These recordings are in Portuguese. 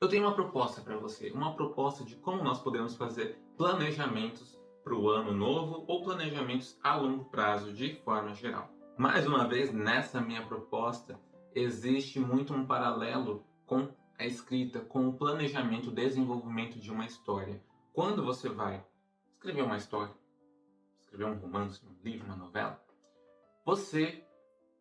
Eu tenho uma proposta para você, uma proposta de como nós podemos fazer planejamentos para o ano novo ou planejamentos a longo prazo de forma geral. Mais uma vez, nessa minha proposta, existe muito um paralelo com a escrita, com o planejamento, o desenvolvimento de uma história. Quando você vai escrever uma história, escrever um romance, um livro, uma novela, você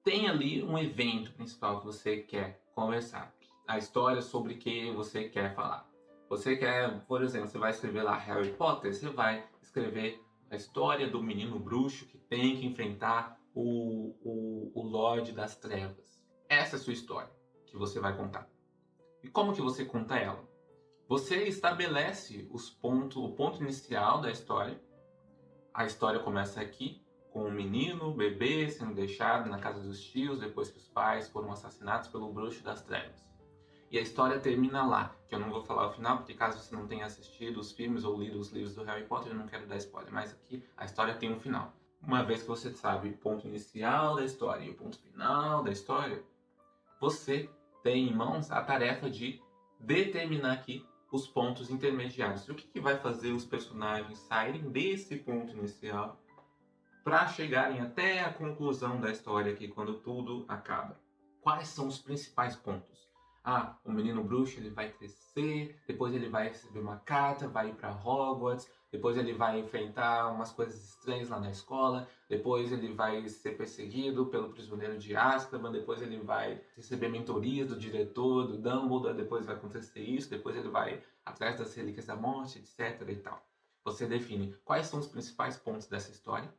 tem ali um evento principal que você quer conversar. A história sobre o que você quer falar. Você quer, por exemplo, você vai escrever lá Harry Potter, você vai escrever a história do menino bruxo que tem que enfrentar o Lorde das Trevas. Essa é a sua história que você vai contar. E como que você conta ela? Você estabelece o ponto inicial da história. A história começa aqui, com um menino, um bebê, sendo deixado na casa dos tios depois que os pais foram assassinados pelo bruxo das trevas. E a história termina lá, que eu não vou falar o final, porque caso você não tenha assistido os filmes ou lido os livros do Harry Potter, eu não quero dar spoiler, mas aqui a história tem um final. Uma vez que você sabe o ponto inicial da história e o ponto final da história, você tem em mãos a tarefa de determinar aqui os pontos intermediários. O que vai fazer os personagens saírem desse ponto inicial para chegarem até a conclusão da história aqui, quando tudo acaba. Quais são os principais pontos? Ah, o menino bruxo ele vai crescer, depois ele vai receber uma carta, vai ir para Hogwarts, depois ele vai enfrentar umas coisas estranhas lá na escola, depois ele vai ser perseguido pelo prisioneiro de Azkaban, depois ele vai receber mentorias do diretor, do Dumbledore, depois vai acontecer isso, depois ele vai atrás das relíquias da morte, etc. e tal. Você define quais são os principais pontos dessa história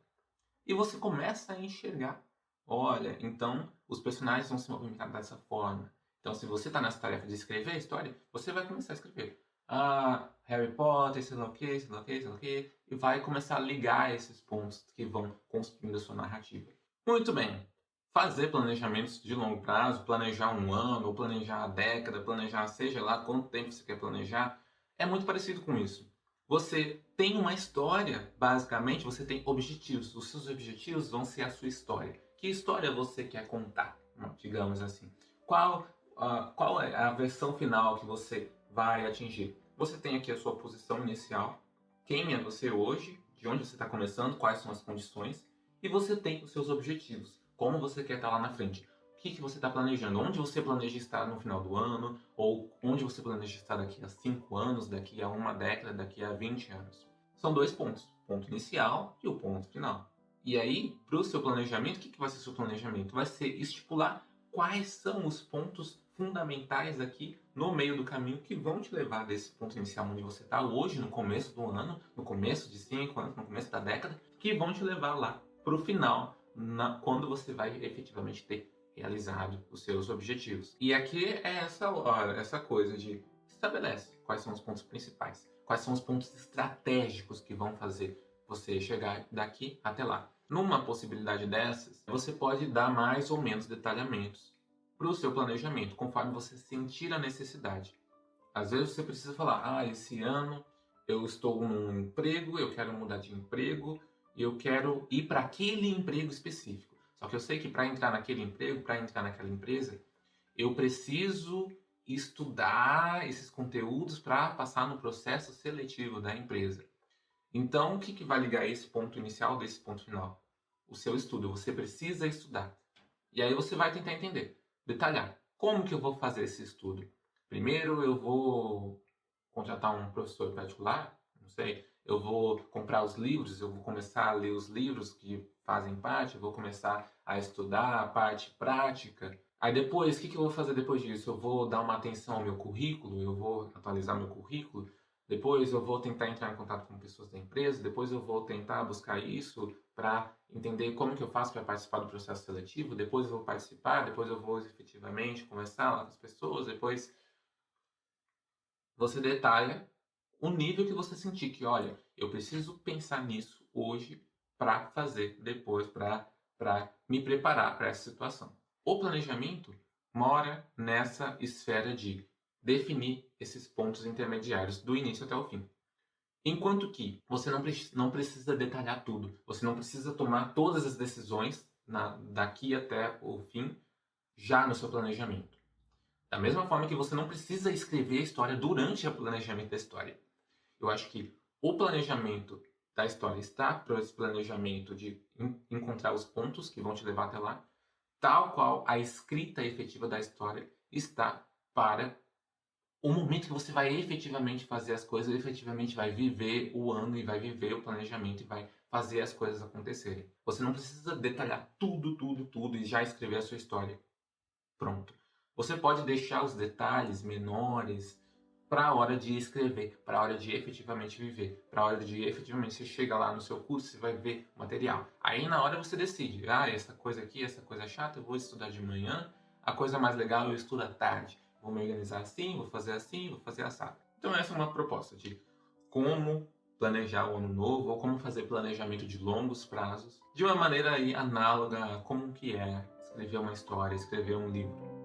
e você começa a enxergar. Olha, então os personagens vão se movimentar dessa forma. Então, se você está nessa tarefa de escrever a história, você vai começar a escrever. Ah, Harry Potter, sei lá o que, sei lá o que, sei lá o que, e vai começar a ligar esses pontos que vão construindo a sua narrativa. Muito bem. Fazer planejamentos de longo prazo, planejar um ano, ou planejar a década, planejar seja lá quanto tempo você quer planejar, é muito parecido com isso. Você tem uma história, basicamente, você tem objetivos. Os seus objetivos vão ser a sua história. Que história você quer contar, digamos assim? Qual é a versão final que você vai atingir? Você tem aqui a sua posição inicial, quem é você hoje, de onde você está começando, quais são as condições, e você tem os seus objetivos, como você quer estar lá na frente. O que você está planejando? Onde você planeja estar no final do ano? Ou onde você planeja estar daqui a 5 anos, daqui a uma década, daqui a 20 anos? São dois pontos. O ponto inicial e o ponto final. E aí, para o seu planejamento, o que vai ser o seu planejamento? Vai ser estipular quais são os pontos fundamentais aqui no meio do caminho que vão te levar desse ponto inicial onde você está hoje, no começo do ano, no começo de 5 anos, no começo da década, que vão te levar lá para o final, quando você vai efetivamente ter realizado os seus objetivos. E aqui é essa hora, essa coisa de estabelece quais são os pontos principais, quais são os pontos estratégicos que vão fazer você chegar daqui até lá. Numa possibilidade dessas, você pode dar mais ou menos detalhamentos para o seu planejamento, conforme você sentir a necessidade. Às vezes você precisa falar, esse ano eu estou num emprego, eu quero mudar de emprego, e eu quero ir para aquele emprego específico. Só que eu sei que para entrar naquele emprego, para entrar naquela empresa, eu preciso estudar esses conteúdos para passar no processo seletivo da empresa. Então, o que vai ligar esse ponto inicial desse ponto final? O seu estudo. Você precisa estudar. E aí você vai tentar entender, detalhar. Como que eu vou fazer esse estudo? Primeiro eu vou contratar um professor particular, não sei. Eu vou comprar os livros, eu vou começar a ler os livros que fazem parte, eu vou começar a estudar a parte prática. Aí depois, o que eu vou fazer depois disso? Eu vou dar uma atenção ao meu currículo, eu vou atualizar meu currículo, depois eu vou tentar entrar em contato com pessoas da empresa, depois eu vou tentar buscar isso para entender como que eu faço para participar do processo seletivo, depois eu vou participar, depois eu vou efetivamente conversar lá com as pessoas, depois você detalha o nível que você sentir que, olha, eu preciso pensar nisso hoje para fazer depois, para me preparar para essa situação. O planejamento mora nessa esfera de definir esses pontos intermediários do início até o fim. Enquanto que você não precisa detalhar tudo, você não precisa tomar todas as decisões daqui até o fim já no seu planejamento. Da mesma forma que você não precisa escrever a história durante o planejamento da história. Eu acho que o planejamento da história está para esse planejamento de encontrar os pontos que vão te levar até lá, tal qual a escrita efetiva da história está para o momento que você vai efetivamente fazer as coisas, efetivamente vai viver o ano e vai viver o planejamento e vai fazer as coisas acontecerem. Você não precisa detalhar tudo, tudo, tudo e já escrever a sua história. Pronto. Você pode deixar os detalhes menores para a hora de escrever, para a hora de efetivamente viver, para a hora de efetivamente você chega lá no seu curso, você vai ver o material. Aí na hora você decide, essa coisa aqui, essa coisa chata, eu vou estudar de manhã, a coisa mais legal eu estudo à tarde. Vou me organizar assim, vou fazer assado. Então essa é uma proposta de como planejar o ano novo ou como fazer planejamento de longos prazos de uma maneira aí análoga a como que é escrever uma história, escrever um livro.